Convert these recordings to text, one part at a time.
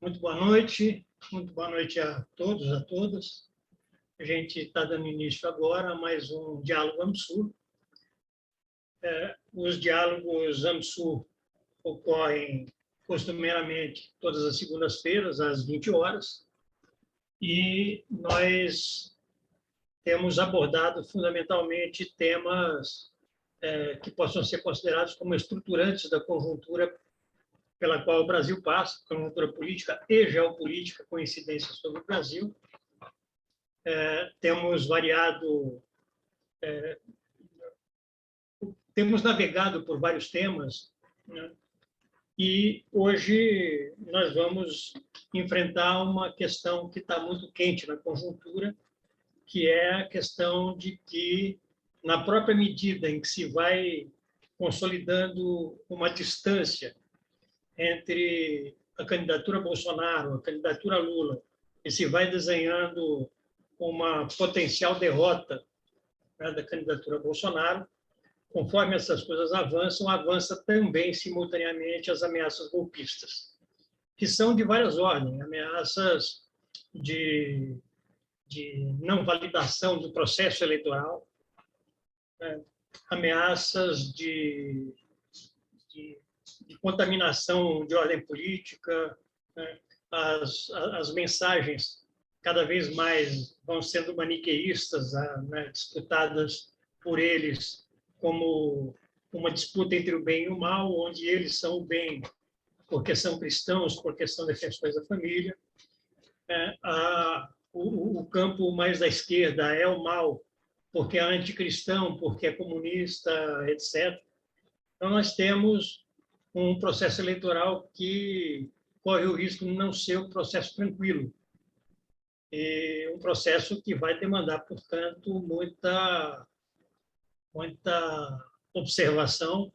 muito boa noite a todos, a todas. A gente está dando início agora a mais um Diálogo AMSUR. Os diálogos AMSUR ocorrem costumeiramente todas as segundas-feiras, às 20 horas, e nós temos abordado fundamentalmente temas que possam ser considerados como estruturantes da conjuntura pela qual o Brasil passa, conjuntura política e geopolítica, com incidência sobre o Brasil. Temos variado, temos navegado por vários temas, né? E hoje nós vamos enfrentar uma questão que está muito quente na conjuntura, que é a questão de que, na própria medida em que se vai consolidando uma distância entre a candidatura Bolsonaro, a candidatura Lula, e se vai desenhando uma potencial derrota, né, da candidatura Bolsonaro, conforme essas coisas avançam, avança também simultaneamente as ameaças golpistas, que são de várias ordens, ameaças de não validação do processo eleitoral, né, ameaças de contaminação de ordem política, né, as mensagens cada vez mais vão sendo maniqueístas, né, disputadas por eles como uma disputa entre o bem e o mal, onde eles são o bem porque são cristãos, porque são defensores da família. O campo mais da esquerda é o mal porque é anticristão, porque é comunista, etc. Então, nós temos um processo eleitoral que corre o risco de não ser um processo tranquilo, e um processo que vai demandar, portanto, muita observação,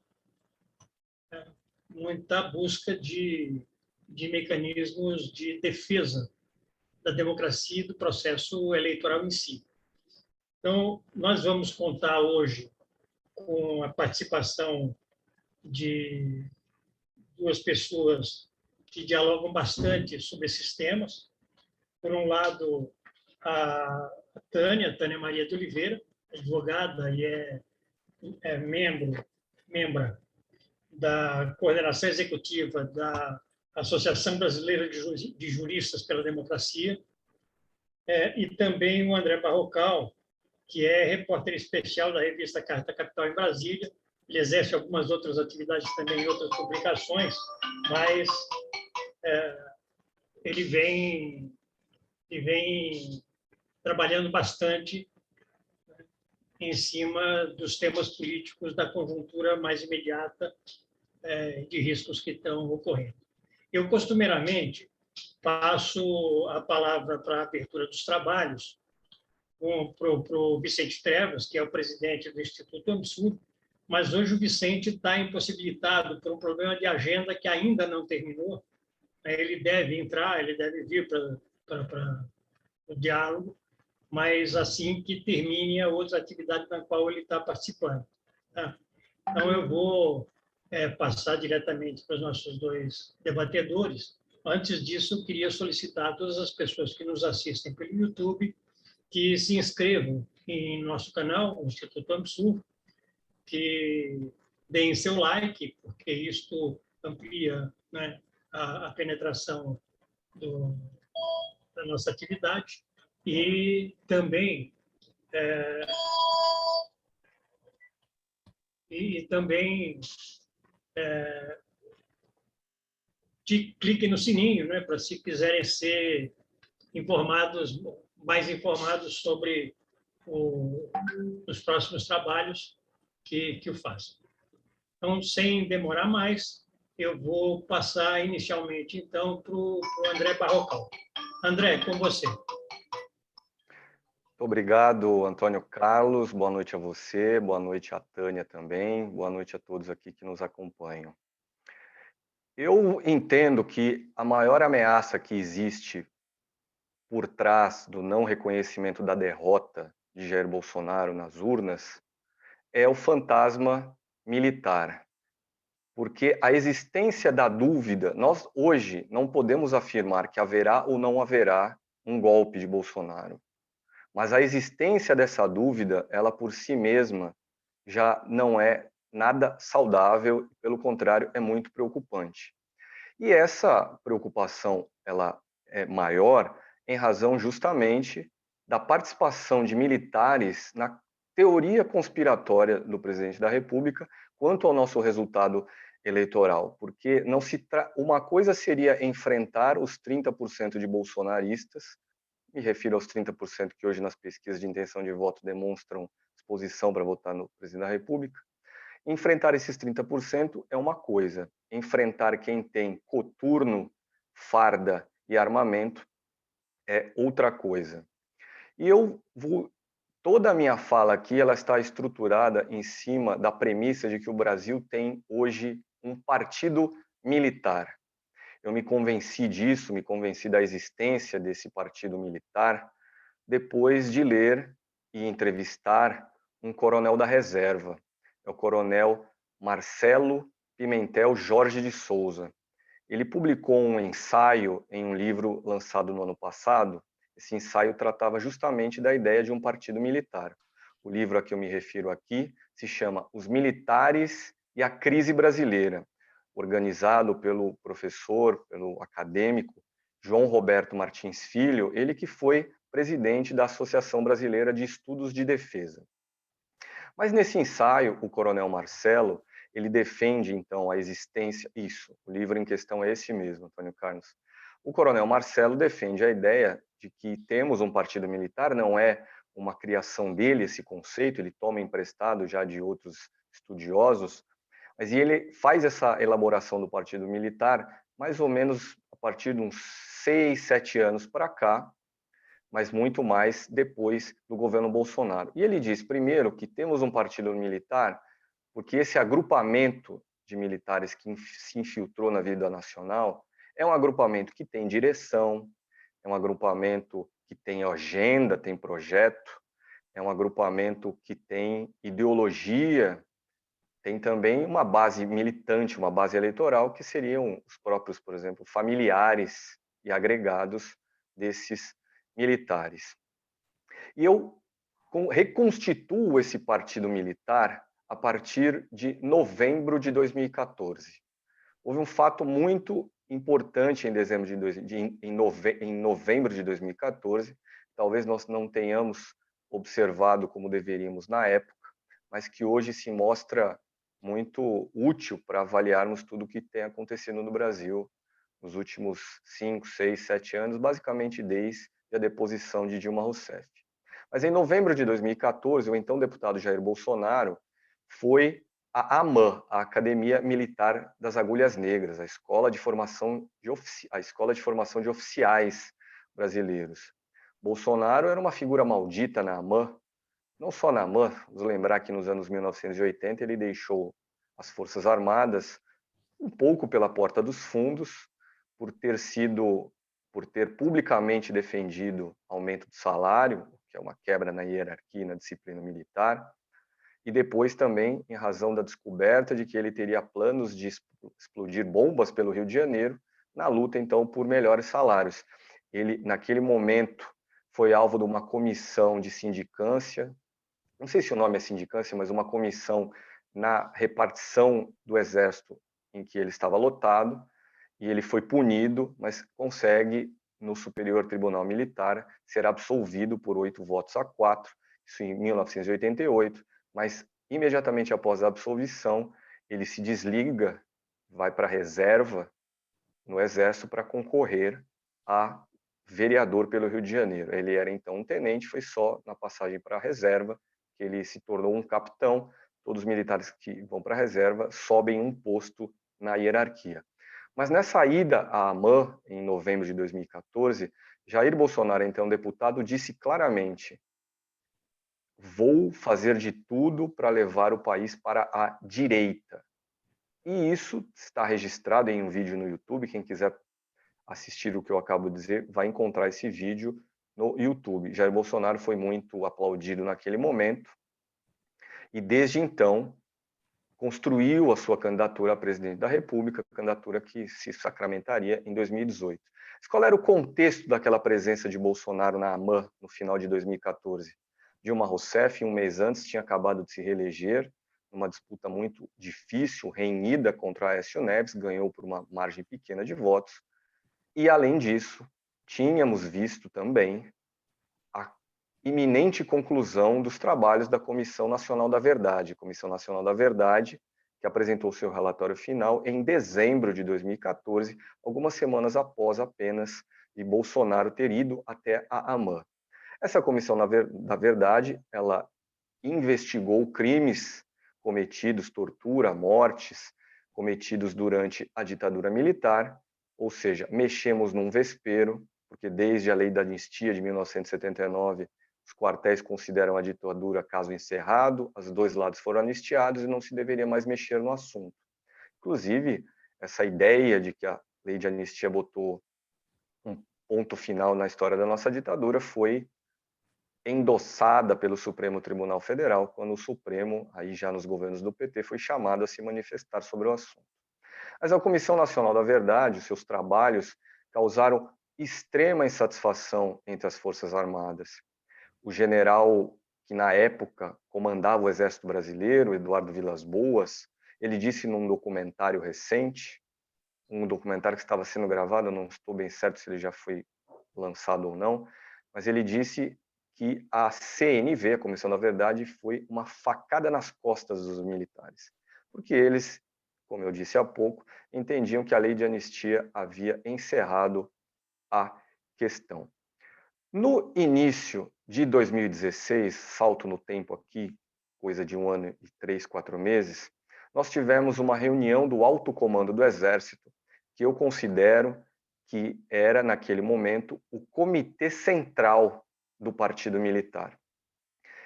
muita busca de mecanismos de defesa da democracia e do processo eleitoral em si. Então, nós vamos contar hoje com a participação de duas pessoas que dialogam bastante sobre esses temas. Por um lado, a Tânia Maria de Oliveira, advogada e membra da coordenação executiva da Associação Brasileira de Juristas pela Democracia, e também o André Barrocal, que é repórter especial da revista Carta Capital em Brasília. Ele exerce algumas outras atividades também em outras publicações, mas ele vem trabalhando bastante em cima dos temas políticos da conjuntura mais imediata, de riscos que estão ocorrendo. Eu, costumeiramente, passo a palavra para a abertura dos trabalhos para o Vicente Trevas, que é o presidente do Instituto AMSUR, mas hoje o Vicente está impossibilitado por um problema de agenda que ainda não terminou. Ele deve entrar, ele deve vir para o diálogo, mas assim que termine a outra atividade na qual ele está participando. Tá? Então, eu vou passar diretamente para os nossos dois debatedores. Antes disso, eu queria solicitar a todas as pessoas que nos assistem pelo YouTube que se inscrevam em nosso canal, o Instituto AMSUR, que deem seu like, porque isto amplia, né, a penetração da nossa atividade, e também cliquem no sininho, né, para, se quiserem ser mais informados sobre os próximos trabalhos que eu faço. Então, sem demorar mais, eu vou passar inicialmente, então, para o André Barrocal. André, com você. Muito obrigado, Antônio Carlos. Boa noite a você, boa noite a Tânia também, boa noite a todos aqui que nos acompanham. Eu entendo que a maior ameaça que existe por trás do não reconhecimento da derrota de Jair Bolsonaro nas urnas é o fantasma militar. porque a existência da dúvida, nós hoje não podemos afirmar que haverá ou não haverá um golpe de Bolsonaro, mas a existência dessa dúvida, ela por si mesma já não é nada saudável, pelo contrário, é muito preocupante. E essa preocupação, ela é maior em razão justamente da participação de militares na teoria conspiratória do presidente da República quanto ao nosso resultado eleitoral, porque não se uma coisa seria enfrentar os 30% de bolsonaristas, me refiro aos 30% que hoje nas pesquisas de intenção de voto demonstram disposição para votar no presidente da República. Enfrentar esses 30% é uma coisa, enfrentar quem tem coturno, farda e armamento é outra coisa. E toda a minha fala aqui, ela está estruturada em cima da premissa de que o Brasil tem hoje um partido militar. Eu me convenci disso, me convenci da existência desse partido militar depois de ler e entrevistar um coronel da reserva, é o coronel Marcelo Pimentel Jorge de Souza. Ele publicou um ensaio em um livro lançado no ano passado. Esse ensaio tratava justamente da ideia de um partido militar. O livro a que eu me refiro aqui se chama Os Militares e a Crise Brasileira, organizado pelo professor, pelo acadêmico João Roberto Martins Filho, ele que foi presidente da Associação Brasileira de Estudos de Defesa. Mas nesse ensaio, o coronel Marcelo, ele defende então a existência, o livro em questão é esse mesmo, Antônio Carlos. O coronel Marcelo defende a ideia de que temos um partido militar, não é uma criação dele esse conceito, ele toma emprestado já de outros estudiosos, mas ele faz essa elaboração do partido militar mais ou menos a partir de uns 6, 7 anos para cá, mas muito mais depois do governo Bolsonaro. E ele diz, primeiro, que temos um partido militar porque esse agrupamento de militares que se infiltrou na vida nacional é um agrupamento que tem direção, é um agrupamento que tem agenda, tem projeto, é um agrupamento que tem ideologia, tem também uma base militante, uma base eleitoral, que seriam os próprios, por exemplo, familiares e agregados desses militares. E eu reconstituo esse partido militar a partir de novembro de 2014. Houve um fato muito importante em novembro de 2014, talvez nós não tenhamos observado como deveríamos na época, mas que hoje se mostra muito útil para avaliarmos tudo o que tem acontecido no Brasil nos últimos 5, 6, 7 anos, basicamente desde a deposição de Dilma Rousseff. Mas em novembro de 2014, o então deputado Jair Bolsonaro foi à AMAN, a Academia Militar das Agulhas Negras, a escola de formação de oficiais brasileiros. Bolsonaro era uma figura maldita na AMAN, não só na AMAN, vamos lembrar que nos anos 1980 ele deixou as Forças Armadas um pouco pela porta dos fundos, por ter publicamente defendido aumento do salário, que é uma quebra na hierarquia e na disciplina militar, e depois também em razão da descoberta de que ele teria planos de explodir bombas pelo Rio de Janeiro, na luta então por melhores salários. Ele, naquele momento, foi alvo de uma comissão de sindicância, não sei se o nome é sindicância, mas uma comissão na repartição do Exército em que ele estava lotado, e ele foi punido, mas consegue, no Superior Tribunal Militar, ser absolvido por 8 votos a 4, isso em 1988, mas imediatamente após a absolvição, ele se desliga, vai para a reserva no Exército para concorrer a vereador pelo Rio de Janeiro. Ele era então um tenente, foi só na passagem para a reserva que ele se tornou um capitão. Todos os militares que vão para a reserva sobem um posto na hierarquia. Mas nessa ida à AMAN, em novembro de 2014, Jair Bolsonaro, então deputado, disse claramente: vou fazer de tudo para levar o país para a direita. E isso está registrado em um vídeo no YouTube. Quem quiser assistir o que eu acabo de dizer vai encontrar esse vídeo no YouTube. Jair Bolsonaro foi muito aplaudido naquele momento, e desde então construiu a sua candidatura a presidente da República, candidatura que se sacramentaria em 2018. Mas qual era o contexto daquela presença de Bolsonaro na AMAN no final de 2014? Dilma Rousseff, um mês antes, tinha acabado de se reeleger, numa disputa muito difícil, renhida contra Aécio Neves, ganhou por uma margem pequena de votos. E, além disso, tínhamos visto também a iminente conclusão dos trabalhos da Comissão Nacional da Verdade. Comissão Nacional da Verdade, que apresentou seu relatório final em dezembro de 2014, algumas semanas após apenas de Bolsonaro ter ido até a AMAN. Essa Comissão da Verdade, ela investigou crimes cometidos, tortura, mortes, cometidos durante a ditadura militar, ou seja, mexemos num vespeiro, porque desde a lei da anistia de 1979, os quartéis consideram a ditadura caso encerrado, os dois lados foram anistiados e não se deveria mais mexer no assunto. Inclusive, essa ideia de que a lei de anistia botou um ponto final na história da nossa ditadura foi endossada pelo Supremo Tribunal Federal, quando o Supremo, aí já nos governos do PT, foi chamado a se manifestar sobre o assunto. Mas a Comissão Nacional da Verdade, os seus trabalhos, causaram extrema insatisfação entre as Forças Armadas. O general que na época comandava o Exército Brasileiro, Eduardo Vilas Boas, ele disse num documentário recente, um documentário que estava sendo gravado, eu não estou bem certo se ele já foi lançado ou não, mas ele disse que a CNV, a Comissão da Verdade, foi uma facada nas costas dos militares, porque eles, como eu disse há pouco, entendiam que a lei de anistia havia encerrado a questão. No início de 2016, salto no tempo aqui, coisa de 1 ano e 3, 4 meses, nós tivemos uma reunião do alto comando do Exército, que eu considero que era, naquele momento, o comitê central do Partido Militar.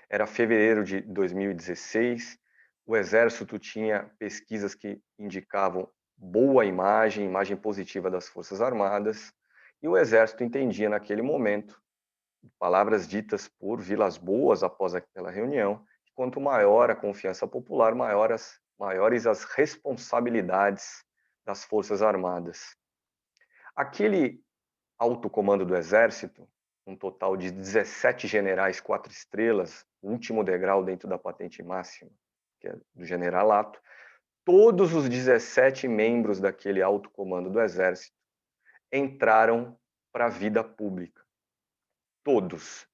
Era fevereiro de 2016, o Exército tinha pesquisas que indicavam boa imagem, imagem positiva das Forças Armadas, e o Exército entendia naquele momento, palavras ditas por Vilas Boas após aquela reunião, que quanto maior a confiança popular, maiores as responsabilidades das Forças Armadas. Aquele alto comando do Exército, um total de 17 generais 4 estrelas, o último degrau dentro da patente máxima, que é do generalato, todos os 17 membros daquele alto comando do Exército entraram para a vida pública. Todos.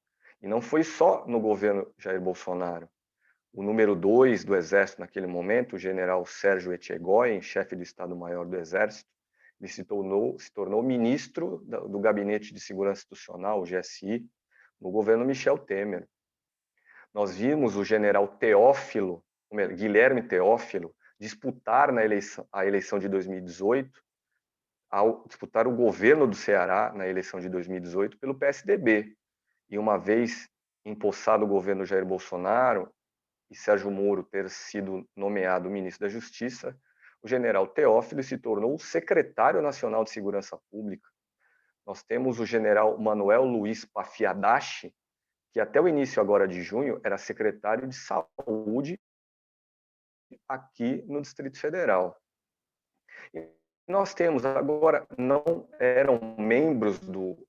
E não foi só no governo Jair Bolsonaro. O número 2 do Exército naquele momento, o general Sérgio Etchegoyen, chefe do Estado-Maior do Exército, ele se tornou ministro do Gabinete de Segurança Institucional, o GSI, no governo Michel Temer. Nós vimos o general Teófilo, Guilherme Teófilo, disputar a eleição de 2018, ao disputar o governo do Ceará na eleição de 2018 pelo PSDB. E uma vez empossado o governo Jair Bolsonaro e Sérgio Moro ter sido nomeado ministro da Justiça, o general Teófilo se tornou o secretário nacional de Segurança Pública. Nós temos o general Manuel Luiz Pafiadachi, que até o início agora de junho era secretário de Saúde aqui no Distrito Federal. E nós temos agora, não eram membros do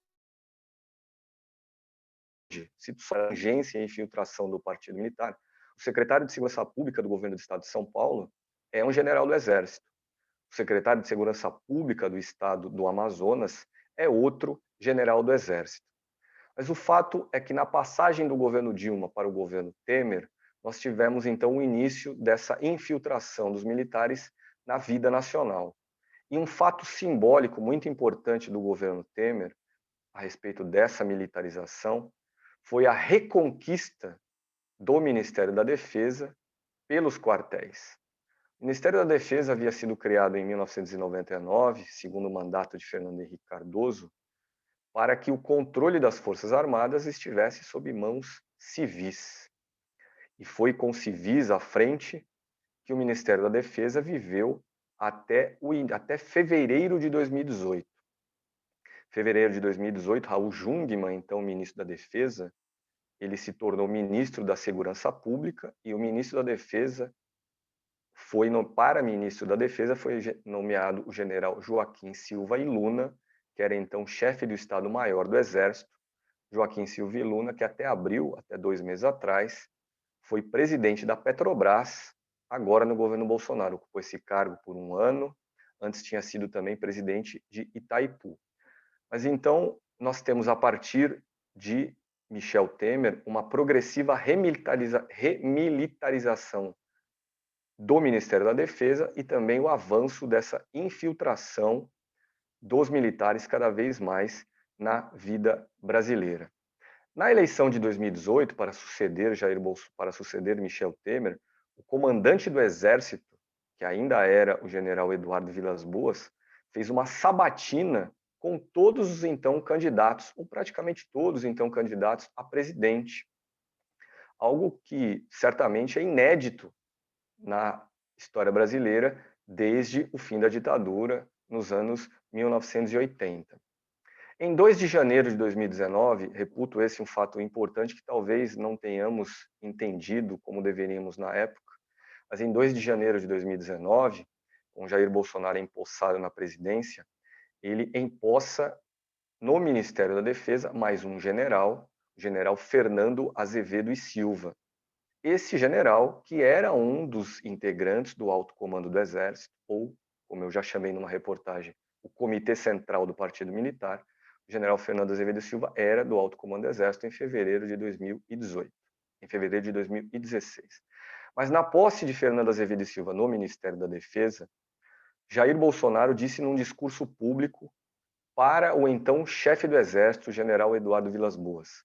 agência e infiltração do Partido Militar. O secretário de Segurança Pública do governo do Estado de São Paulo é um general do Exército. O secretário de Segurança Pública do Estado do Amazonas é outro general do Exército. Mas o fato é que na passagem do governo Dilma para o governo Temer, nós tivemos então o início dessa infiltração dos militares na vida nacional. E um fato simbólico muito importante do governo Temer, a respeito dessa militarização, foi a reconquista do Ministério da Defesa pelos quartéis. O Ministério da Defesa havia sido criado em 1999, segundo o mandato de Fernando Henrique Cardoso, para que o controle das Forças Armadas estivesse sob mãos civis. E foi com civis à frente que o Ministério da Defesa viveu até fevereiro de 2018. Fevereiro de 2018, Raul Jungmann, então ministro da Defesa, ele se tornou ministro da Segurança Pública e o ministro da Defesa para ministro da Defesa, foi nomeado o general Joaquim Silva e Luna, que era então chefe do Estado-Maior do Exército. Joaquim Silva e Luna, que até 2 meses atrás, foi presidente da Petrobras, agora no governo Bolsonaro. Ocupou esse cargo por 1 ano, antes tinha sido também presidente de Itaipu. Mas então, nós temos, a partir de Michel Temer, uma progressiva remilitarização do Ministério da Defesa e também o avanço dessa infiltração dos militares cada vez mais na vida brasileira. Na eleição de 2018, para suceder Michel Temer, o comandante do Exército, que ainda era o general Eduardo Vilas Boas, fez uma sabatina com todos os então candidatos, ou praticamente todos então candidatos a presidente. Algo que certamente é inédito na história brasileira desde o fim da ditadura, nos anos 1980. Em 2 de janeiro de 2019, reputo esse um fato importante que talvez não tenhamos entendido como deveríamos na época, mas em 2 de janeiro de 2019, com Jair Bolsonaro empossado na presidência, ele empossa no Ministério da Defesa mais um general, o general Fernando Azevedo e Silva. Esse general, que era um dos integrantes do Alto Comando do Exército, ou, como eu já chamei numa reportagem, o Comitê Central do Partido Militar, o general Fernando Azevedo Silva era do Alto Comando do Exército em fevereiro de 2018, em fevereiro de 2016. Mas na posse de Fernando Azevedo Silva no Ministério da Defesa, Jair Bolsonaro disse num discurso público para o então chefe do Exército, o general Eduardo Vilas Boas: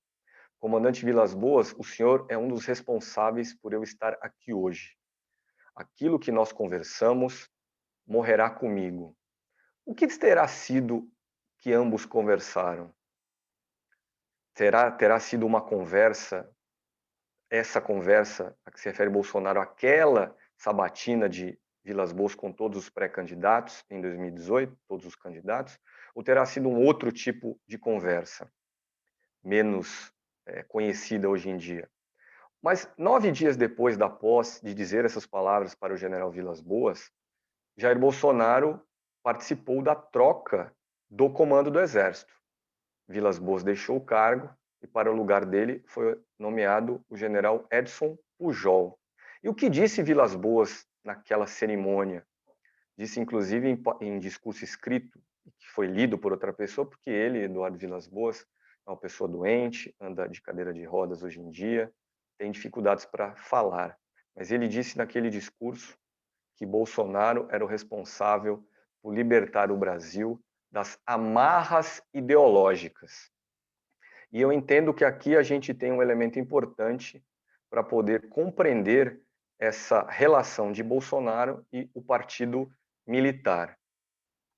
Comandante Vilas Boas, o senhor é um dos responsáveis por eu estar aqui hoje. Aquilo que nós conversamos morrerá comigo. O que terá sido que ambos conversaram? Terá sido uma conversa, essa conversa a que se refere Bolsonaro, aquela sabatina de Vilas Boas com todos os pré-candidatos em 2018, todos os candidatos, ou terá sido um outro tipo de conversa, menos conhecida hoje em dia? Mas 9 dias depois da posse, de dizer essas palavras para o general Vilas Boas, Jair Bolsonaro participou da troca do comando do Exército. Vilas Boas deixou o cargo e para o lugar dele foi nomeado o general Edson Pujol. E o que disse Vilas Boas naquela cerimônia? Disse, inclusive, em discurso escrito, que foi lido por outra pessoa, porque ele, Eduardo Vilas Boas, é uma pessoa doente, anda de cadeira de rodas hoje em dia, tem dificuldades para falar. Mas ele disse naquele discurso que Bolsonaro era o responsável por libertar o Brasil das amarras ideológicas. E eu entendo que aqui a gente tem um elemento importante para poder compreender essa relação de Bolsonaro e o partido militar.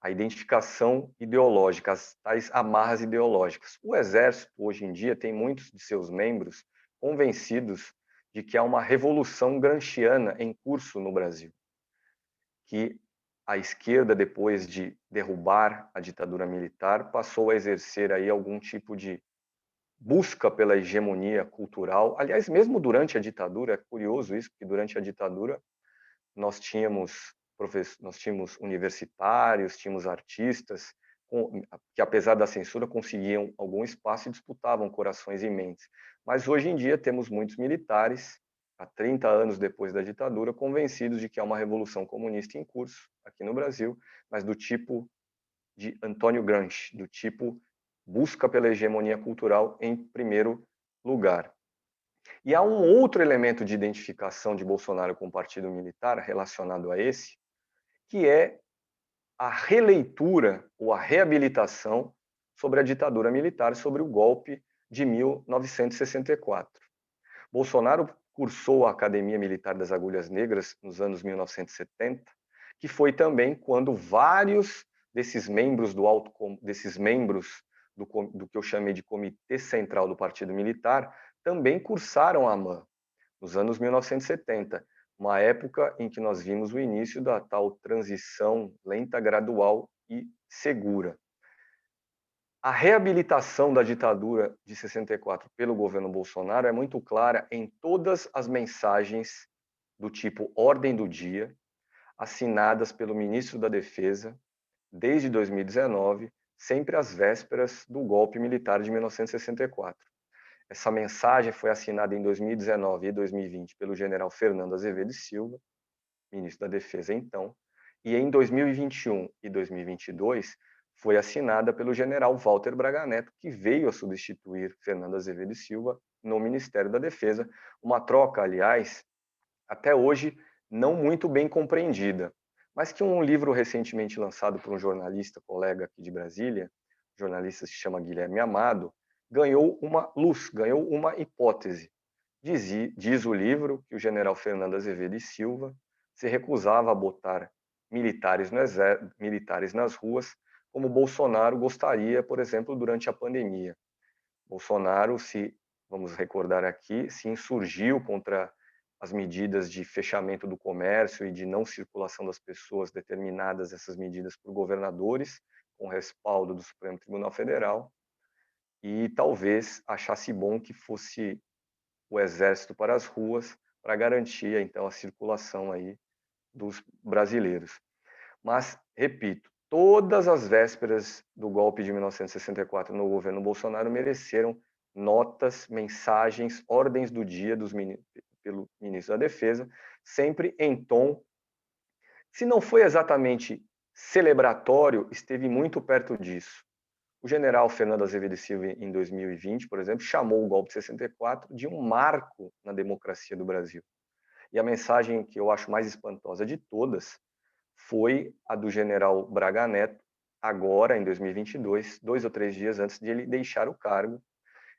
A identificação ideológica, as tais amarras ideológicas. O Exército, hoje em dia, tem muitos de seus membros convencidos de que há uma revolução gramsciana em curso no Brasil, que a esquerda, depois de derrubar a ditadura militar, passou a exercer aí algum tipo de busca pela hegemonia cultural. Aliás, mesmo durante a ditadura, é curioso isso, porque durante a ditadura nós tínhamos universitários, tínhamos artistas que, apesar da censura, conseguiam algum espaço e disputavam corações e mentes. Mas hoje em dia temos muitos militares, há 30 anos depois da ditadura, convencidos de que há uma revolução comunista em curso aqui no Brasil, mas do tipo de Antônio Gramsci, do tipo busca pela hegemonia cultural em primeiro lugar. E há um outro elemento de identificação de Bolsonaro com o partido militar relacionado a esse, que é a releitura ou a reabilitação sobre a ditadura militar, sobre o golpe de 1964. Bolsonaro cursou a Academia Militar das Agulhas Negras nos anos 1970, que foi também quando vários desses membros do que eu chamei de Comitê Central do Partido Militar também cursaram a AMAN, nos anos 1970, uma época em que nós vimos o início da tal transição lenta, gradual e segura. A reabilitação da ditadura de 64 pelo governo Bolsonaro é muito clara em todas as mensagens do tipo ordem do dia, assinadas pelo ministro da Defesa desde 2019, sempre às vésperas do golpe militar de 1964. Essa mensagem foi assinada em 2019 e 2020 pelo general Fernando Azevedo e Silva, ministro da Defesa então, e em 2021 e 2022 foi assinada pelo general Walter Braga Neto, que veio a substituir Fernando Azevedo e Silva no Ministério da Defesa, uma troca, aliás, até hoje não muito bem compreendida, mas que um livro recentemente lançado por um jornalista, colega aqui de Brasília, jornalista se chama Guilherme Amado, ganhou uma luz, ganhou uma hipótese. Diz o livro que o general Fernando Azevedo e Silva se recusava a botar militares nas ruas, como Bolsonaro gostaria, por exemplo, durante a pandemia. Bolsonaro, vamos recordar aqui, se insurgiu contra as medidas de fechamento do comércio e de não circulação das pessoas, determinadas essas medidas por governadores, com respaldo do Supremo Tribunal Federal, e talvez achasse bom que fosse o exército para as ruas para garantir, então, a circulação aí dos brasileiros. Mas, repito, todas as vésperas do golpe de 1964 no governo Bolsonaro mereceram notas, mensagens, ordens do dia pelo ministro da Defesa, sempre em tom, se não foi exatamente celebratório, esteve muito perto disso. O general Fernando Azevedo e Silva, em 2020, por exemplo, chamou o golpe de 64 de um marco na democracia do Brasil. E a mensagem que eu acho mais espantosa de todas foi a do general Braga Neto, agora, em 2022, 2 ou 3 dias antes de ele deixar o cargo.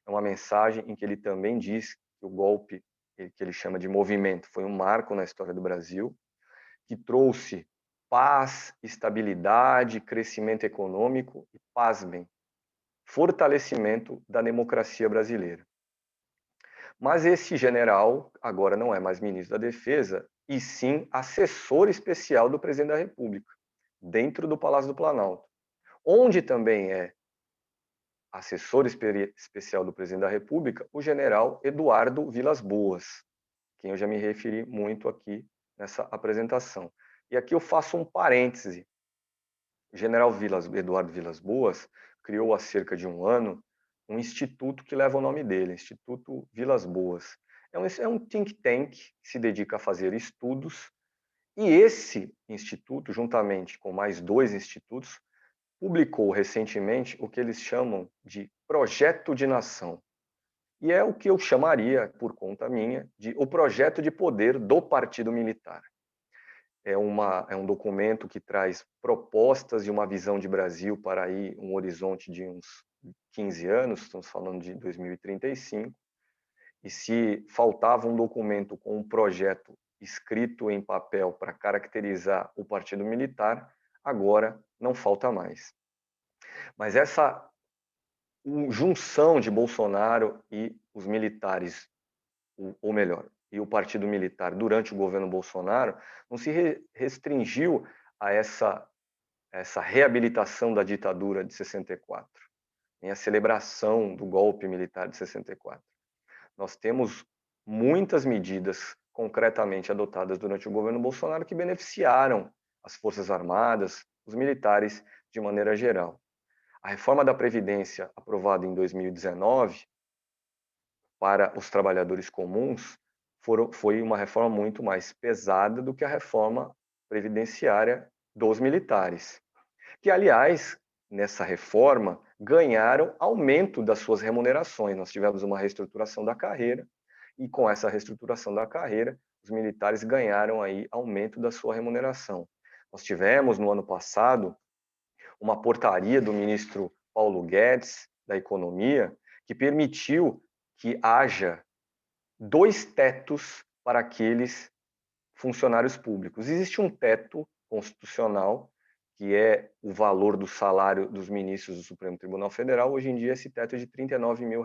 É uma mensagem em que ele também diz que o golpe, que ele chama de movimento, foi um marco na história do Brasil, que trouxe paz, estabilidade, crescimento econômico e, pasmem, fortalecimento da democracia brasileira. Mas esse general agora não é mais ministro da Defesa, e sim assessor especial do presidente da República, dentro do Palácio do Planalto, onde também é assessor especial do presidente da República o general Eduardo Vilas Boas, quem eu já me referi muito aqui nessa apresentação. E aqui eu faço um parêntese. O general Eduardo Vilas Boas criou há cerca de um ano um instituto que leva o nome dele, Instituto Vilas Boas. É um think tank que se dedica a fazer estudos, e esse instituto, juntamente com mais 2 institutos, publicou recentemente o que eles chamam de Projeto de Nação. E é o que eu chamaria, por conta minha, de o projeto de poder do Partido Militar. É um documento que traz propostas e uma visão de Brasil para aí um horizonte de uns 15 anos, estamos falando de 2035, e se faltava um documento com um projeto escrito em papel para caracterizar o Partido Militar, agora não falta mais. Mas essa junção de Bolsonaro e os militares, ou melhor, e o Partido Militar durante o governo Bolsonaro, não se restringiu a essa reabilitação da ditadura de 64, nem a celebração do golpe militar de 64. Nós temos muitas medidas concretamente adotadas durante o governo Bolsonaro que beneficiaram as Forças Armadas, os militares de maneira geral. A reforma da Previdência, aprovada em 2019, para os trabalhadores comuns, foi uma reforma muito mais pesada do que a reforma previdenciária dos militares, que, aliás, nessa reforma, ganharam aumento das suas remunerações. Nós tivemos uma reestruturação da carreira, e com essa reestruturação da carreira, os militares ganharam aí aumento da sua remuneração. Nós tivemos, no ano passado, uma portaria do ministro Paulo Guedes, da Economia, que permitiu que haja 2 tetos para aqueles funcionários públicos. Existe um teto constitucional, que é o valor do salário dos ministros do Supremo Tribunal Federal. Hoje em dia, esse teto é de R$39 mil.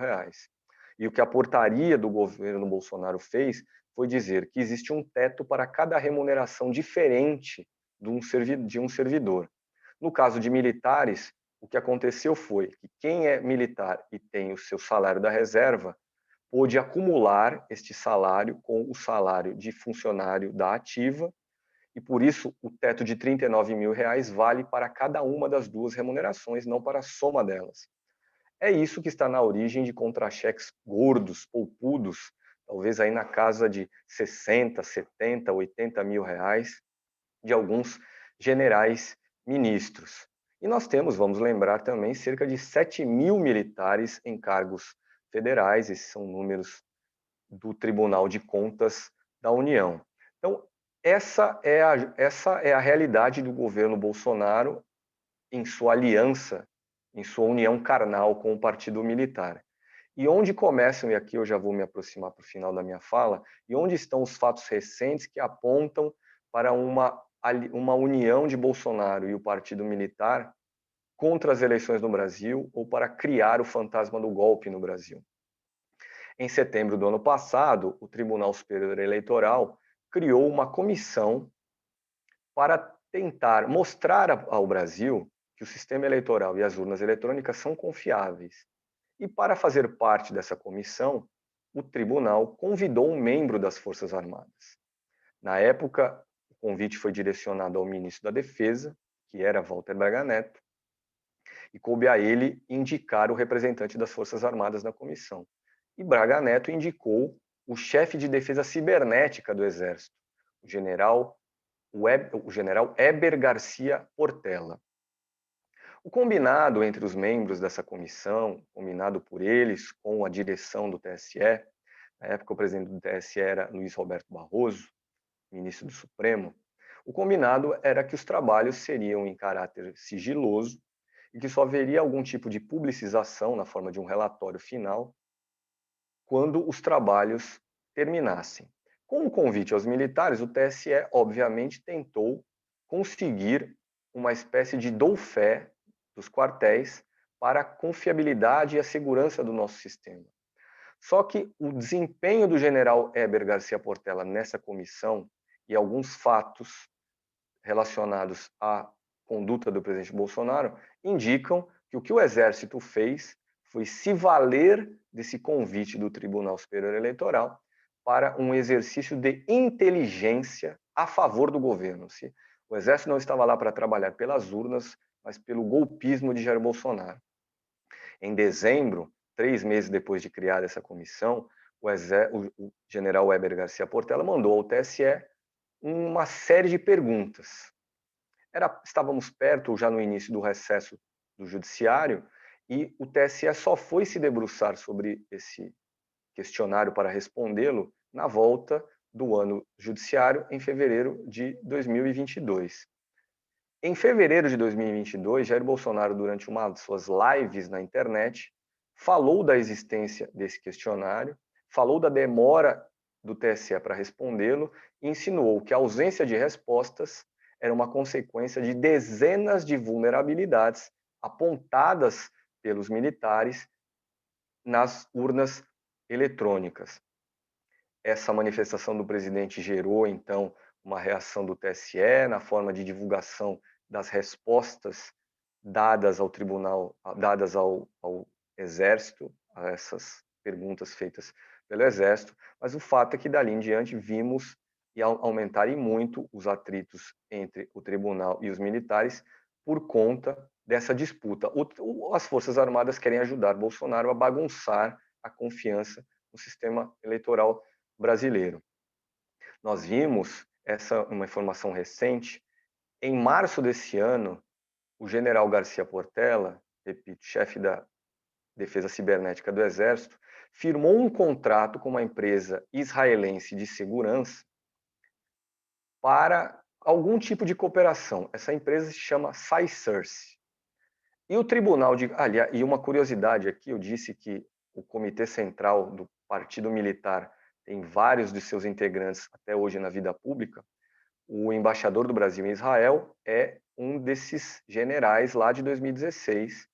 E o que a portaria do governo Bolsonaro fez foi dizer que existe um teto para cada remuneração diferente de um servidor. No caso de militares, o que aconteceu foi que quem é militar e tem o seu salário da reserva pôde acumular este salário com o salário de funcionário da ativa, e por isso o teto de R$ 39.000 vale para cada uma das duas remunerações, não para a soma delas. É isso que está na origem de contra-cheques gordos, poupudos, talvez aí na casa de 60, 70, 80 mil reais, de alguns generais ministros. E nós temos, vamos lembrar também, cerca de 7 mil militares em cargos federais, esses são números do Tribunal de Contas da União. Então, essa é a realidade do governo Bolsonaro em sua aliança, em sua união carnal com o Partido Militar. E onde começam, e aqui eu já vou me aproximar para o final da minha fala, e onde estão os fatos recentes que apontam para uma união de Bolsonaro e o Partido Militar contra as eleições no Brasil ou para criar o fantasma do golpe no Brasil. Em setembro do ano passado, o Tribunal Superior Eleitoral criou uma comissão para tentar mostrar ao Brasil que o sistema eleitoral e as urnas eletrônicas são confiáveis. E para fazer parte dessa comissão, o tribunal convidou um membro das Forças Armadas. Na época, o convite foi direcionado ao ministro da Defesa, que era Walter Braga Neto, e coube a ele indicar o representante das Forças Armadas na comissão. E Braga Neto indicou o chefe de defesa cibernética do Exército, o general Heber Garcia Portela. O combinado entre os membros dessa comissão, combinado por eles com a direção do TSE, na época o presidente do TSE era Luiz Roberto Barroso, ministro do Supremo, o combinado era que os trabalhos seriam em caráter sigiloso e que só haveria algum tipo de publicização na forma de um relatório final quando os trabalhos terminassem. Com o convite aos militares, o TSE, obviamente, tentou conseguir uma espécie de dou-fé dos quartéis para a confiabilidade e a segurança do nosso sistema. Só que o desempenho do general Heber Garcia Portela nessa comissão e alguns fatos relacionados à conduta do presidente Bolsonaro indicam que o o Exército fez foi se valer desse convite do Tribunal Superior Eleitoral para um exercício de inteligência a favor do governo. O Exército não estava lá para trabalhar pelas urnas, mas pelo golpismo de Jair Bolsonaro. Em dezembro, 3 meses depois de criar essa comissão, o general Heber Garcia Portela mandou ao TSE uma série de perguntas. Estávamos perto, já no início do recesso do Judiciário, e o TSE só foi se debruçar sobre esse questionário para respondê-lo na volta do ano judiciário em fevereiro de 2022. Em fevereiro de 2022, Jair Bolsonaro, durante uma de suas lives na internet, falou da existência desse questionário, falou da demora do TSE para respondê-lo e insinuou que a ausência de respostas era uma consequência de dezenas de vulnerabilidades apontadas pelos militares nas urnas eletrônicas. Essa manifestação do presidente gerou, então, uma reação do TSE na forma de divulgação das respostas dadas ao tribunal, dadas ao Exército, a essas perguntas feitas pelo Exército, mas o fato é que dali em diante vimos aumentarem muito os atritos entre o tribunal e os militares por conta dessa disputa. As Forças Armadas querem ajudar Bolsonaro a bagunçar a confiança no sistema eleitoral brasileiro. Nós vimos uma informação recente. Em março desse ano, o general Garcia Portela, repito, chefe da Defesa Cibernética do Exército, firmou um contrato com uma empresa israelense de segurança para algum tipo de cooperação. Essa empresa se chama Cysource. E o tribunal aliás, e uma curiosidade aqui, eu disse que o Comitê Central do Partido Militar tem vários de seus integrantes até hoje na vida pública. O embaixador do Brasil em Israel é um desses generais lá de 2016,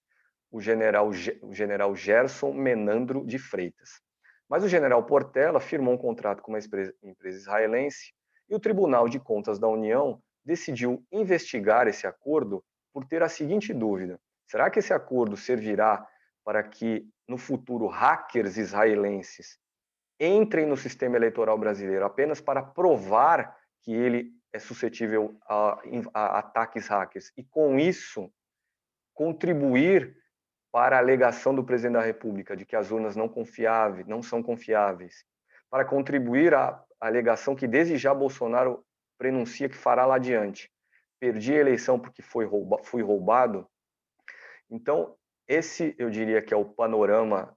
o general Gerson Menandro de Freitas. Mas o general Portela firmou um contrato com uma empresa israelense e o Tribunal de Contas da União decidiu investigar esse acordo por ter a seguinte dúvida: será que esse acordo servirá para que, no futuro, hackers israelenses entrem no sistema eleitoral brasileiro apenas para provar que ele é suscetível a ataques hackers e, com isso, contribuir para a alegação do presidente da República de que as urnas não são confiáveis, para contribuir à alegação que desde já Bolsonaro prenuncia que fará lá adiante. Perdi a eleição porque fui roubado. Então, esse eu diria que é o panorama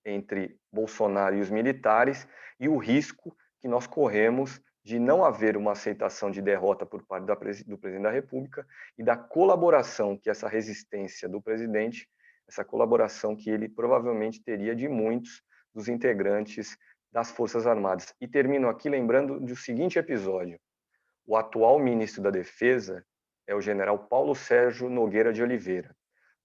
entre Bolsonaro e os militares e o risco que nós corremos de não haver uma aceitação de derrota por parte do presidente da República e da colaboração que essa resistência do presidente, essa colaboração que ele provavelmente teria de muitos dos integrantes das Forças Armadas. E termino aqui lembrando do seguinte episódio. O atual ministro da Defesa é o general Paulo Sérgio Nogueira de Oliveira.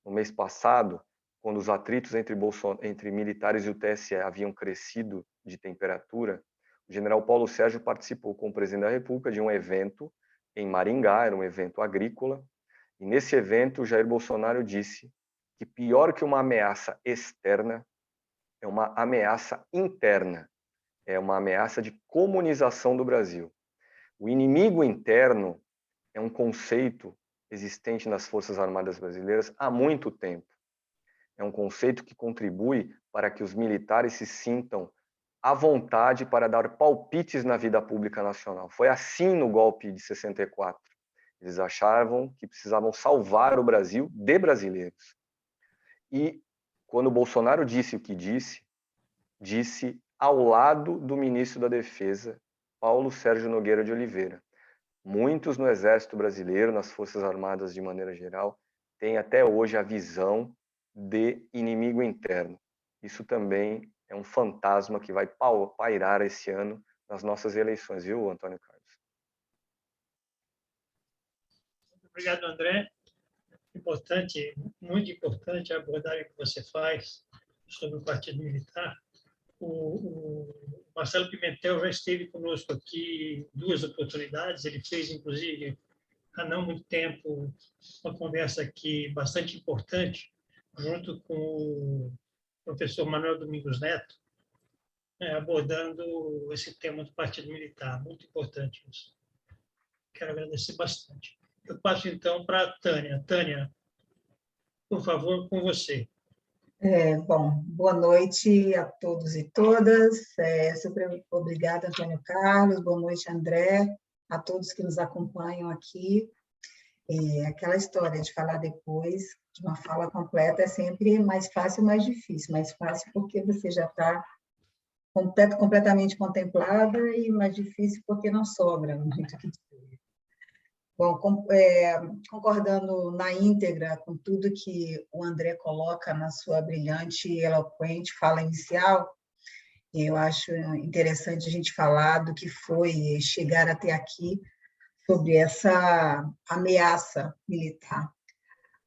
No mês passado, quando os atritos entre militares e o TSE haviam crescido de temperatura, o general Paulo Sérgio participou com o presidente da República de um evento em Maringá, era um evento agrícola, e nesse evento Jair Bolsonaro disse que pior que uma ameaça externa é uma ameaça interna, é uma ameaça de comunização do Brasil. O inimigo interno é um conceito existente nas Forças Armadas brasileiras há muito tempo. É um conceito que contribui para que os militares se sintam à vontade para dar palpites na vida pública nacional. Foi assim no golpe de 64. Eles achavam que precisavam salvar o Brasil de brasileiros. E quando Bolsonaro disse o que disse ao lado do ministro da Defesa, Paulo Sérgio Nogueira de Oliveira. Muitos no Exército Brasileiro, nas Forças Armadas de maneira geral, têm até hoje a visão de inimigo interno. Isso também é um fantasma que vai pairar esse ano nas nossas eleições, viu, Antônio Carlos? Obrigado, André. Importante, muito importante a abordagem que você faz sobre o Partido Militar. O Marcelo Pimentel já esteve conosco aqui em 2 oportunidades. Ele fez, inclusive, há não muito tempo, uma conversa aqui bastante importante, junto com o professor Manuel Domingos Neto, abordando esse tema do Partido Militar. Muito importante isso. Quero agradecer bastante. Eu passo, então, para a Tânia. Tânia, por favor, com você. Bom, boa noite a todos e todas. Super obrigada, Antônio Carlos. Boa noite, André, a todos que nos acompanham aqui. Aquela história de falar depois de uma fala completa é sempre mais fácil, mais difícil. Mais fácil porque você já está completamente contemplada e mais difícil porque não sobra muito o que dizer. Bom, concordando na íntegra com tudo que o André coloca na sua brilhante e eloquente fala inicial, eu acho interessante a gente falar do que foi chegar até aqui sobre essa ameaça militar.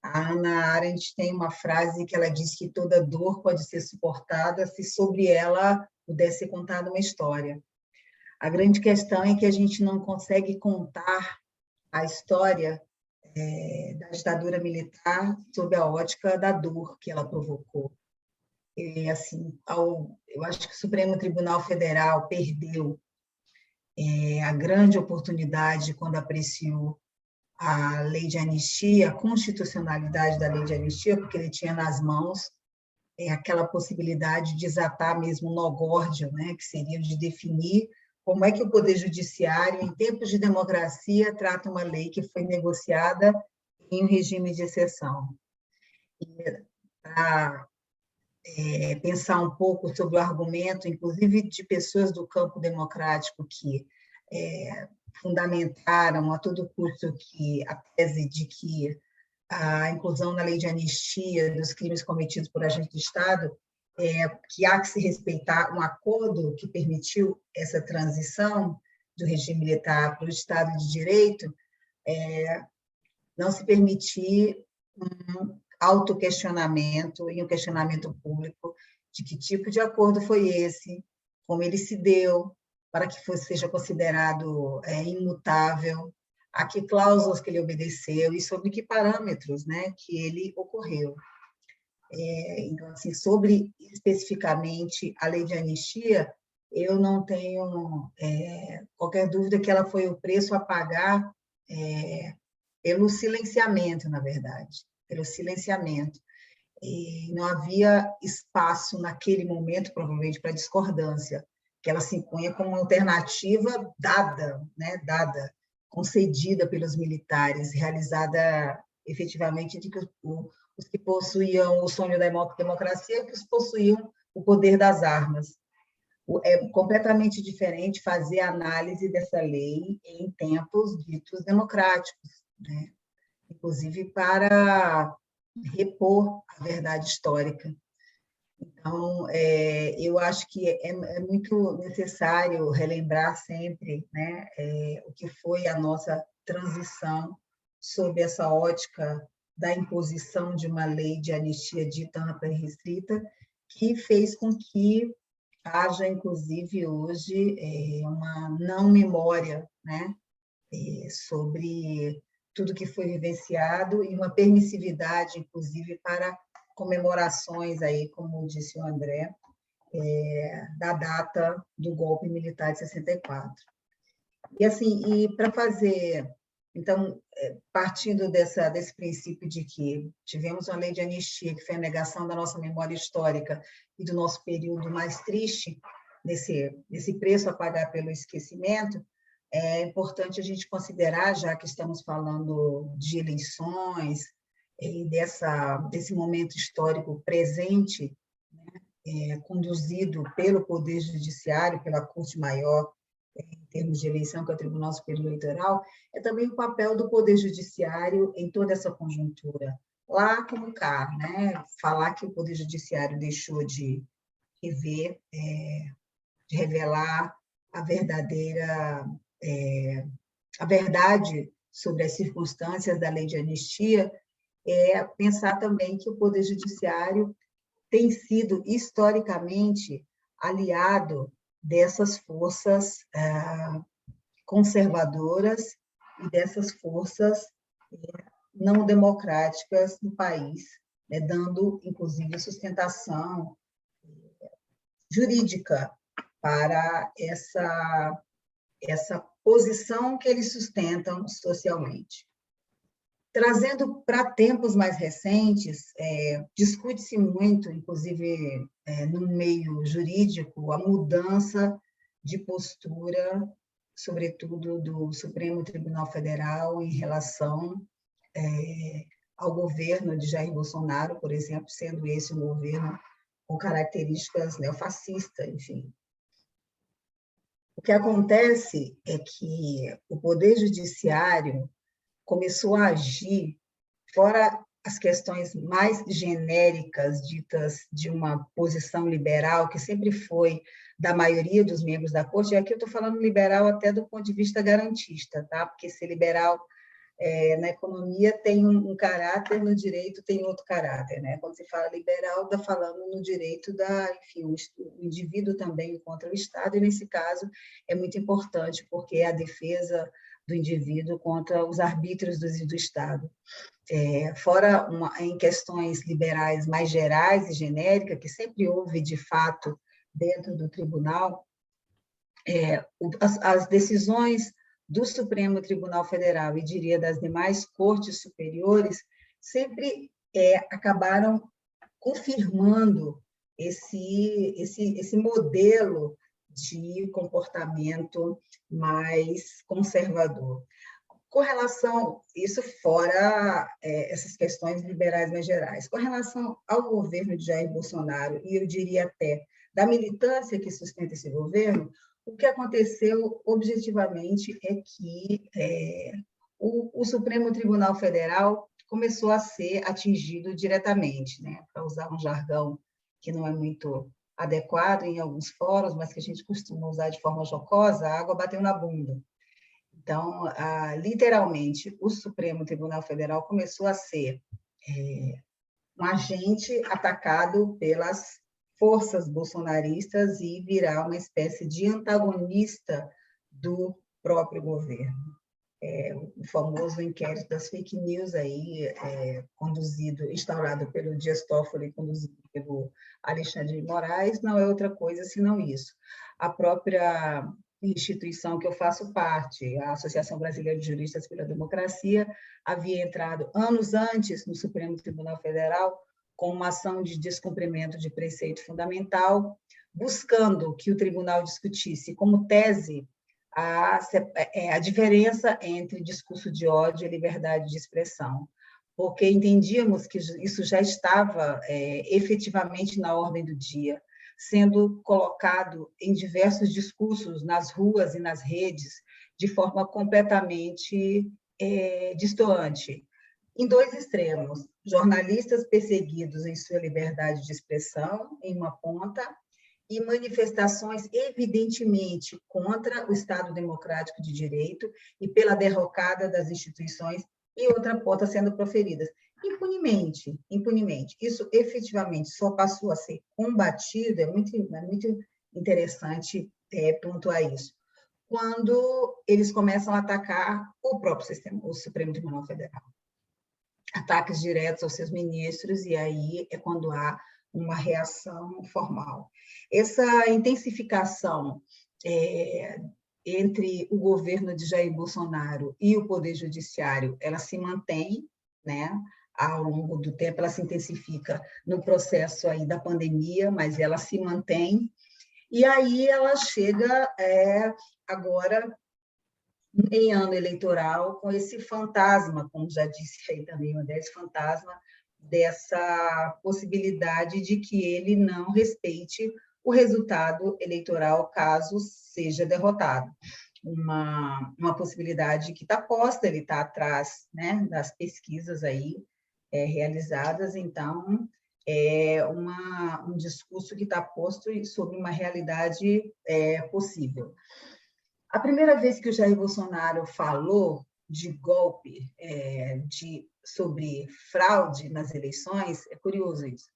A Hannah Arendt tem uma frase que ela diz que toda dor pode ser suportada se sobre ela pudesse ser contada uma história. A grande questão é que a gente não consegue contar a história da ditadura militar sob a ótica da dor que ela provocou. E, assim, eu acho que o Supremo Tribunal Federal perdeu a grande oportunidade quando apreciou a lei de anistia, a constitucionalidade da lei de anistia, porque ele tinha nas mãos aquela possibilidade de desatar mesmo o nó górdio, né, que seria de definir como é que o Poder Judiciário, em tempos de democracia, trata uma lei que foi negociada em um regime de exceção. Para pensar um pouco sobre o argumento, inclusive de pessoas do campo democrático que fundamentaram a todo custo a tese de que a inclusão na lei de anistia dos crimes cometidos por agentes do Estado, que há que se respeitar um acordo que permitiu essa transição do regime militar para o Estado de Direito, não se permitir um autoquestionamento e um questionamento público de que tipo de acordo foi esse, como ele se deu, para que seja considerado imutável, a que cláusulas que ele obedeceu e sobre que parâmetros, né, que ele ocorreu. Então, assim, sobre especificamente a lei de anistia, eu não tenho qualquer dúvida que ela foi o preço a pagar pelo silenciamento, na verdade, pelo silenciamento. E não havia espaço naquele momento, provavelmente, para discordância, que ela se impunha como uma alternativa dada, né, concedida pelos militares, realizada efetivamente entre os que possuíam o sonho da democracia e os que possuíam o poder das armas. É completamente diferente fazer análise dessa lei em tempos ditos democráticos, né? Inclusive para repor a verdade histórica. Então, eu acho que é muito necessário relembrar sempre, né, o que foi a nossa transição sob essa ótica da imposição de uma lei de anistia dita ampla e restrita, que fez com que haja, inclusive, hoje, uma não memória, né, sobre tudo que foi vivenciado e uma permissividade, inclusive, para comemorações, aí, como disse o André, da data do golpe militar de 64. E, assim, para fazer... Então, partindo desse princípio de que tivemos uma lei de anistia, que foi a negação da nossa memória histórica e do nosso período mais triste, nesse preço a pagar pelo esquecimento, é importante a gente considerar, já que estamos falando de eleições e desse momento histórico presente, né, conduzido pelo Poder Judiciário, pela Corte Maior, em termos de eleição, que é o Tribunal Superior Eleitoral, é também o papel do Poder Judiciário em toda essa conjuntura. Lá como cá, né? Falar que o Poder Judiciário deixou de rever, de revelar a verdade sobre as circunstâncias da lei de anistia, é pensar também que o Poder Judiciário tem sido, historicamente, aliado dessas forças conservadoras e dessas forças não democráticas no país, né, dando, inclusive, sustentação jurídica para essa posição que eles sustentam socialmente. Trazendo para tempos mais recentes, discute-se muito, inclusive no meio jurídico, a mudança de postura, sobretudo do Supremo Tribunal Federal, em relação ao governo de Jair Bolsonaro, por exemplo, sendo esse um governo com características neofascistas, enfim. O que acontece é que o Poder Judiciário começou a agir, fora as questões mais genéricas, ditas de uma posição liberal, que sempre foi da maioria dos membros da Corte, e aqui eu estou falando liberal até do ponto de vista garantista, tá? Porque ser liberal na economia tem um caráter, no direito tem outro caráter, né? Quando se fala liberal, está falando no direito enfim, o indivíduo também contra o Estado, e nesse caso é muito importante, porque é a defesa do indivíduo contra os arbítrios do Estado. Fora em questões liberais mais gerais e genéricas, que sempre houve, de fato, dentro do tribunal, as decisões do Supremo Tribunal Federal e, diria, das demais cortes superiores, sempre acabaram confirmando esse modelo de comportamento mais conservador. Com relação, isso fora essas questões liberais mais gerais, com relação ao governo de Jair Bolsonaro, e eu diria até da militância que sustenta esse governo, o que aconteceu objetivamente é que o Supremo Tribunal Federal começou a ser atingido diretamente, né? Para usar um jargão que não é muito adequado em alguns fóruns, mas que a gente costuma usar de forma jocosa, a água bateu na bunda. Então, literalmente, o Supremo Tribunal Federal começou a ser um agente atacado pelas forças bolsonaristas e virar uma espécie de antagonista do próprio governo. O famoso inquérito das fake news, aí, instaurado pelo Dias Toffoli e conduzido pelo Alexandre de Moraes, não é outra coisa senão isso. a própria instituição que eu faço parte, a Associação Brasileira de Juristas pela Democracia, havia entrado anos antes no Supremo Tribunal Federal com uma ação de descumprimento de preceito fundamental, buscando que o tribunal discutisse como tese a diferença entre discurso de ódio e liberdade de expressão, porque entendíamos que isso já estava efetivamente na ordem do dia, sendo colocado em diversos discursos nas ruas e nas redes, de forma completamente distoante. Em dois extremos, jornalistas perseguidos em sua liberdade de expressão, em uma ponta, e manifestações evidentemente contra o Estado democrático de direito e pela derrocada das instituições, e outra ponta sendo proferidas impunemente, impunemente. Isso efetivamente só passou a ser combatido, é muito interessante pontuar isso, quando eles começam a atacar o próprio sistema, o Supremo Tribunal Federal. Ataques diretos aos seus ministros, e aí é quando há uma reação formal. Essa intensificação entre o governo de Jair Bolsonaro e o Poder Judiciário, ela se mantém, né? Ao longo do tempo, ela se intensifica no processo aí da pandemia, mas ela se mantém, e aí ela chega agora em ano eleitoral com esse fantasma, como já disse aí também, esse fantasma dessa possibilidade de que ele não respeite o resultado eleitoral caso seja derrotado. Uma possibilidade que está posta, ele está atrás, né, das pesquisas aí realizadas, então é um discurso que está posto sobre uma realidade possível. A primeira vez que o Jair Bolsonaro falou de golpe, sobre fraude nas eleições, é curioso isso,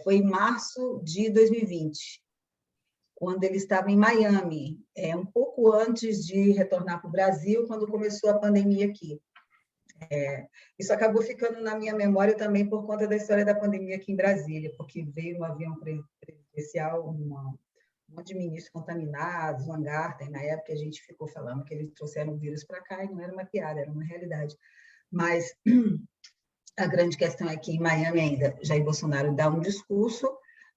foi em março de 2020, quando ele estava em Miami, um pouco antes de retornar para o Brasil, quando começou a pandemia aqui. Isso acabou ficando na minha memória também por conta da história da pandemia aqui em Brasília, porque veio um avião presidencial, um monte de ministros contaminados, Van Garten, na época a gente ficou falando que eles trouxeram o vírus para cá, e não era uma piada, era uma realidade. Mas a grande questão é que em Miami ainda, Jair Bolsonaro dá um discurso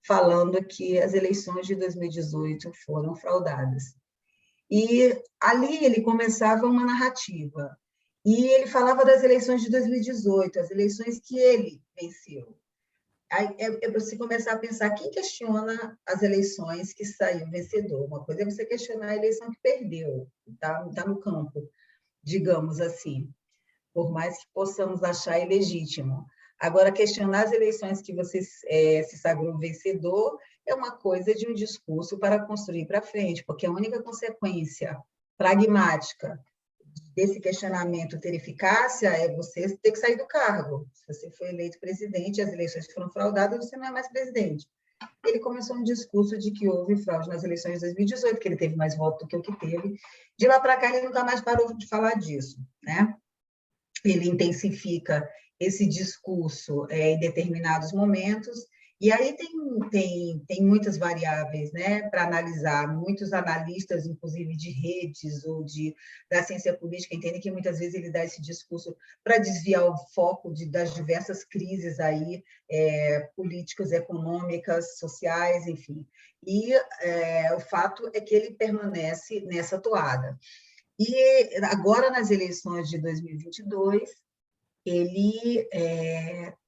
falando que as eleições de 2018 foram fraudadas. E ali ele começava uma narrativa. E ele falava das eleições de 2018, as eleições que ele venceu. Aí é para você começar a pensar, quem questiona as eleições que saiu vencedor? Uma coisa é você questionar a eleição que perdeu, tá no campo, digamos assim, por mais que possamos achar ilegítimo. Agora, questionar as eleições que você se sagrou vencedor é uma coisa de um discurso para construir para frente, porque a única consequência pragmática desse questionamento ter eficácia é você ter que sair do cargo. Se você foi eleito presidente e as eleições foram fraudadas, você não é mais presidente. Ele começou um discurso de que houve fraude nas eleições de 2018, que ele teve mais votos do que o que teve. De lá para cá, ele nunca mais parou de falar disso, né? Ele intensifica esse discurso em determinados momentos, e aí tem muitas variáveis, né, para analisar. Muitos analistas, inclusive de redes ou da ciência política, entendem que muitas vezes ele dá esse discurso para desviar o foco das diversas crises aí, políticas, econômicas, sociais, enfim. E o fato é que ele permanece nessa toada. E agora, nas eleições de 2022, ele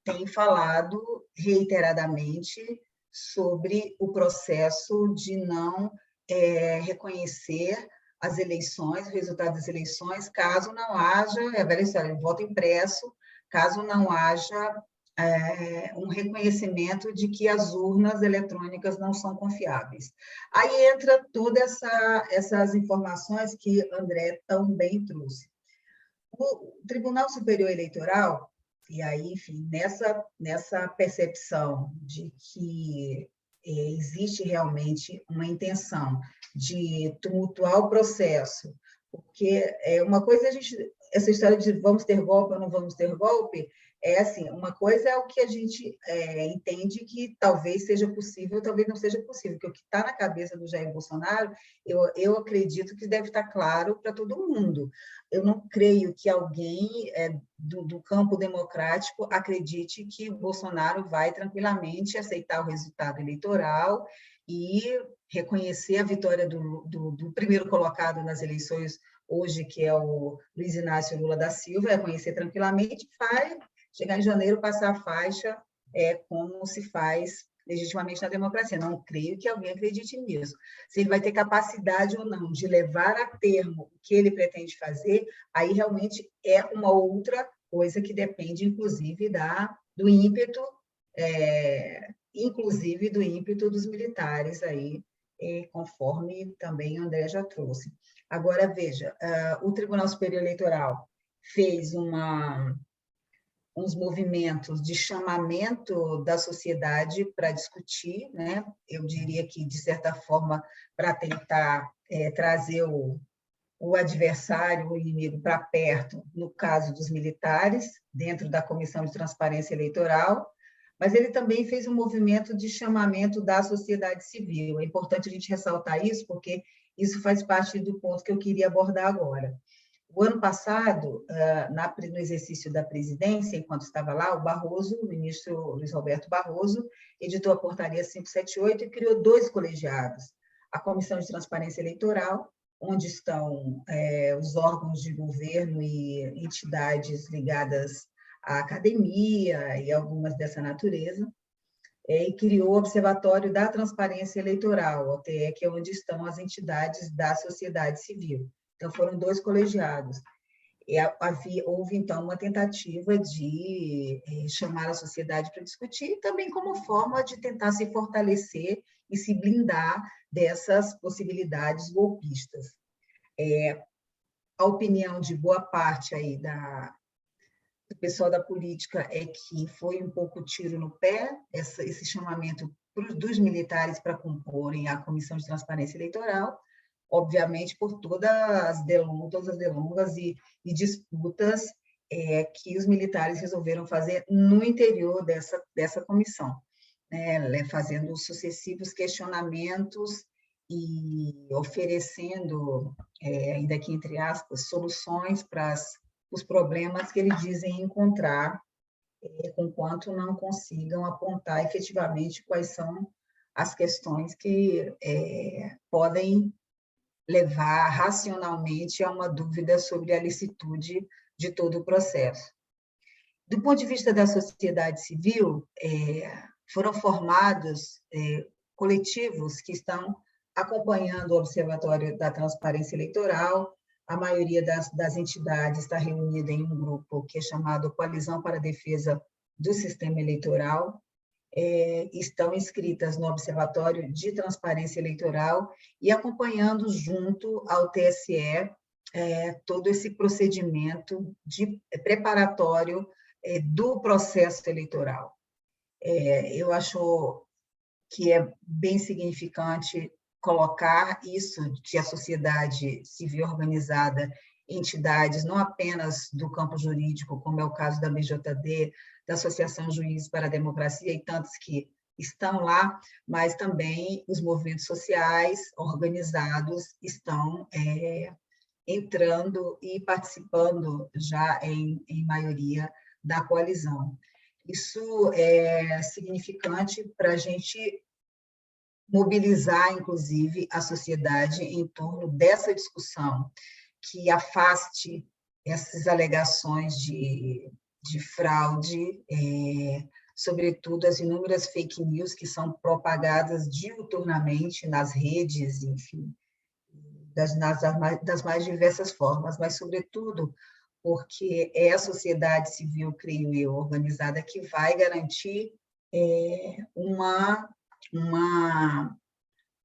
tem falado reiteradamente sobre o processo de não reconhecer as eleições, o resultado das eleições, caso não haja, a velha história, voto impresso, caso não haja um reconhecimento de que as urnas eletrônicas não são confiáveis. Aí entra todas essas informações que André tão bem trouxe. O Tribunal Superior Eleitoral, e aí, enfim, nessa percepção de que existe realmente uma intenção de tumultuar o processo, porque uma coisa essa história de vamos ter golpe ou não vamos ter golpe, é assim, uma coisa é o que a gente entende que talvez seja possível, talvez não seja possível, porque o que está na cabeça do Jair Bolsonaro, eu acredito que deve estar claro para todo mundo. Eu não creio que alguém do campo democrático acredite que o Bolsonaro vai tranquilamente aceitar o resultado eleitoral e reconhecer a vitória do primeiro colocado nas eleições hoje, que é o Luiz Inácio Lula da Silva, reconhecer tranquilamente, vai chegar em janeiro, passar a faixa, como se faz legitimamente na democracia. Não creio que alguém acredite nisso. Se ele vai ter capacidade ou não de levar a termo o que ele pretende fazer, aí realmente é uma outra coisa que depende, inclusive, do ímpeto, inclusive do ímpeto dos militares aí, conforme também o André já trouxe. Agora, veja, o Tribunal Superior Eleitoral fez uns movimentos de chamamento da sociedade para discutir, né? Eu diria que, de certa forma, para tentar trazer o adversário, o inimigo, para perto, no caso dos militares, dentro da Comissão de Transparência Eleitoral, mas ele também fez um movimento de chamamento da sociedade civil. É importante a gente ressaltar isso, porque isso faz parte do ponto que eu queria abordar agora. O ano passado, no exercício da presidência, enquanto estava lá, o ministro Luiz Roberto Barroso, editou a portaria 578 e criou 2 colegiados. A Comissão de Transparência Eleitoral, onde estão os órgãos de governo e entidades ligadas à academia e algumas dessa natureza, e criou o Observatório da Transparência Eleitoral, o OTE, que é onde estão as entidades da sociedade civil. Então, foram 2 colegiados. Houve, então, uma tentativa de chamar a sociedade para discutir, também como forma de tentar se fortalecer e se blindar dessas possibilidades golpistas. A opinião de boa parte aí do pessoal da política é que foi um pouco tiro no pé, esse chamamento dos militares para comporem a Comissão de Transparência Eleitoral, obviamente por todas as delongas e disputas que os militares resolveram fazer no interior dessa comissão, né, fazendo sucessivos questionamentos e oferecendo, ainda aqui entre aspas, soluções para os problemas que eles dizem encontrar, conquanto não consigam apontar efetivamente quais são as questões que podem levar racionalmente a uma dúvida sobre a licitude de todo o processo. Do ponto de vista da sociedade civil, foram formados coletivos que estão acompanhando o Observatório da Transparência Eleitoral. A maioria das entidades está reunida em um grupo que é chamado Coalizão para a Defesa do Sistema Eleitoral, estão inscritas no Observatório de Transparência Eleitoral e acompanhando junto ao TSE todo esse procedimento preparatório do processo eleitoral. Eu acho que é bem significante colocar isso, que a sociedade civil organizada, entidades não apenas do campo jurídico, como é o caso da BJD, da Associação Juízes para a Democracia e tantos que estão lá, mas também os movimentos sociais organizados estão entrando e participando já em maioria da coalizão. Isso é significante para a gente mobilizar, inclusive, a sociedade em torno dessa discussão, que afaste essas alegações de fraude, sobretudo as inúmeras fake news que são propagadas diuturnamente nas redes, enfim, das mais diversas formas, mas, sobretudo, porque é a sociedade civil, creio eu, organizada, que vai garantir uma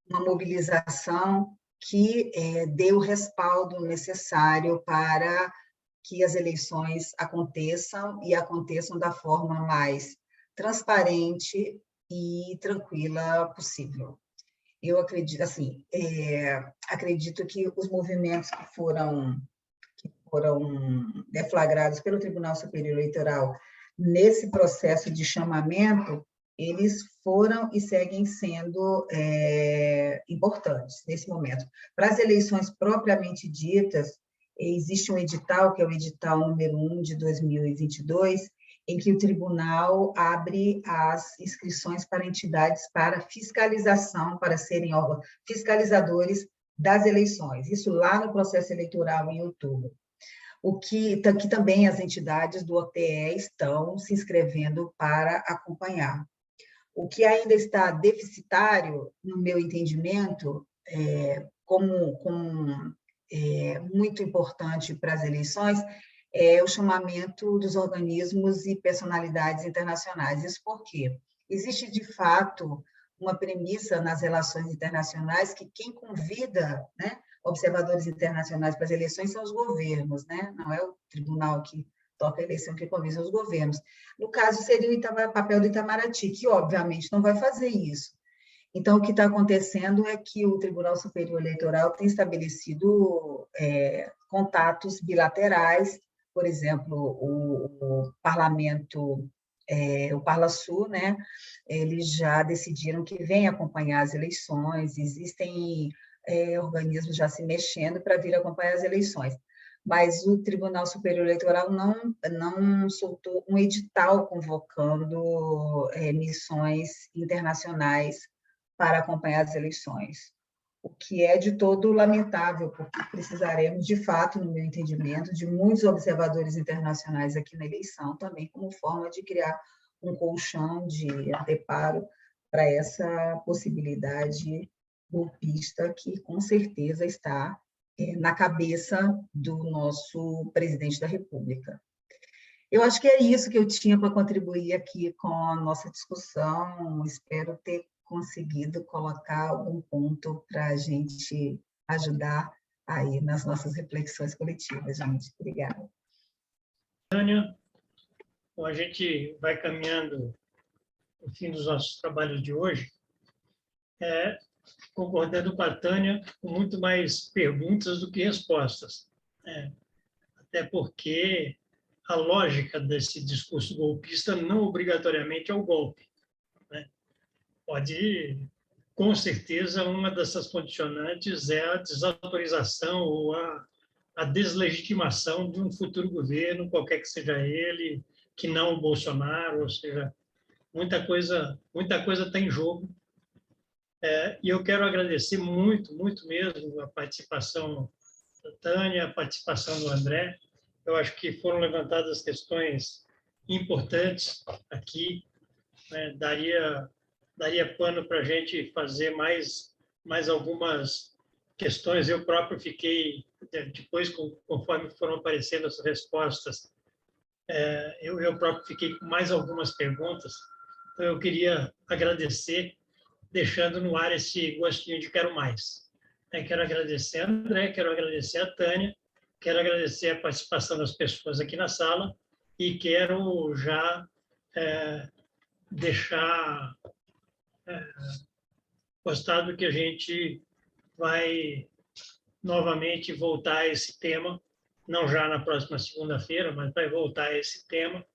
mobilização que dê o respaldo necessário para que as eleições aconteçam e aconteçam da forma mais transparente e tranquila possível. Eu acredito, assim, acredito que os movimentos que foram deflagrados pelo Tribunal Superior Eleitoral nesse processo de chamamento, eles foram e seguem sendo importantes nesse momento. Para as eleições propriamente ditas, existe um edital, que é o edital número 1 de 2022, em que o tribunal abre as inscrições para entidades para fiscalização, para serem órgãos fiscalizadores das eleições. Isso lá no processo eleitoral em outubro. Que também as entidades do OTE estão se inscrevendo para acompanhar. O que ainda está deficitário, no meu entendimento, como muito importante para as eleições, é o chamamento dos organismos e personalidades internacionais. Isso por quê? Existe, de fato, uma premissa nas relações internacionais que quem convida, né, observadores internacionais para as eleições são os governos, né? Não é o tribunal que toca a eleição que convida os governos. No caso, seria o papel do Itamaraty, que, obviamente, não vai fazer isso. Então, o que está acontecendo é que o Tribunal Superior Eleitoral tem estabelecido contatos bilaterais, por exemplo, o Parlamento, o Parlasul, né? Eles já decidiram que vem acompanhar as eleições, existem organismos já se mexendo para vir acompanhar as eleições. Mas o Tribunal Superior Eleitoral não soltou um edital convocando missões internacionais para acompanhar as eleições, o que é de todo lamentável, porque precisaremos, de fato, no meu entendimento, de muitos observadores internacionais aqui na eleição, também como forma de criar um colchão de anteparo para essa possibilidade golpista que, com certeza, está na cabeça do nosso presidente da República. Eu acho que é isso que eu tinha para contribuir aqui com a nossa discussão. Espero ter conseguido colocar algum ponto para a gente ajudar aí nas nossas reflexões coletivas, gente. Obrigada. Tânia, a gente vai caminhando no fim dos nossos trabalhos de hoje, concordando com a Tânia, com muito mais perguntas do que respostas. Até porque a lógica desse discurso golpista não obrigatoriamente é o golpe, né? Pode, com certeza, uma dessas condicionantes é a desautorização ou a deslegitimação de um futuro governo, qualquer que seja ele, que não o Bolsonaro, ou seja, muita coisa está em jogo. E eu quero agradecer muito, muito mesmo a participação da Tânia, a participação do André. Eu acho que foram levantadas questões importantes aqui, né? Daria pano para a gente fazer mais algumas questões. Eu próprio fiquei, depois, conforme foram aparecendo as respostas, eu próprio fiquei com mais algumas perguntas. Então, eu queria agradecer, deixando no ar esse gostinho de quero mais. Quero agradecer a André, quero agradecer a Tânia, quero agradecer a participação das pessoas aqui na sala e quero já deixar postado que a gente vai novamente voltar a esse tema, não já na próxima segunda-feira, mas vai voltar a esse tema,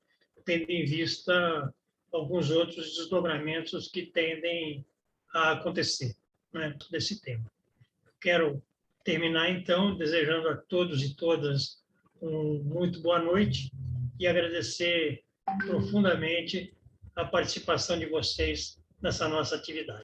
tendo em vista alguns outros desdobramentos que tendem a acontecer, né, desse tema. Quero terminar, então, desejando a todos e todas uma muito boa noite e agradecer profundamente a participação de vocês nessa nossa atividade.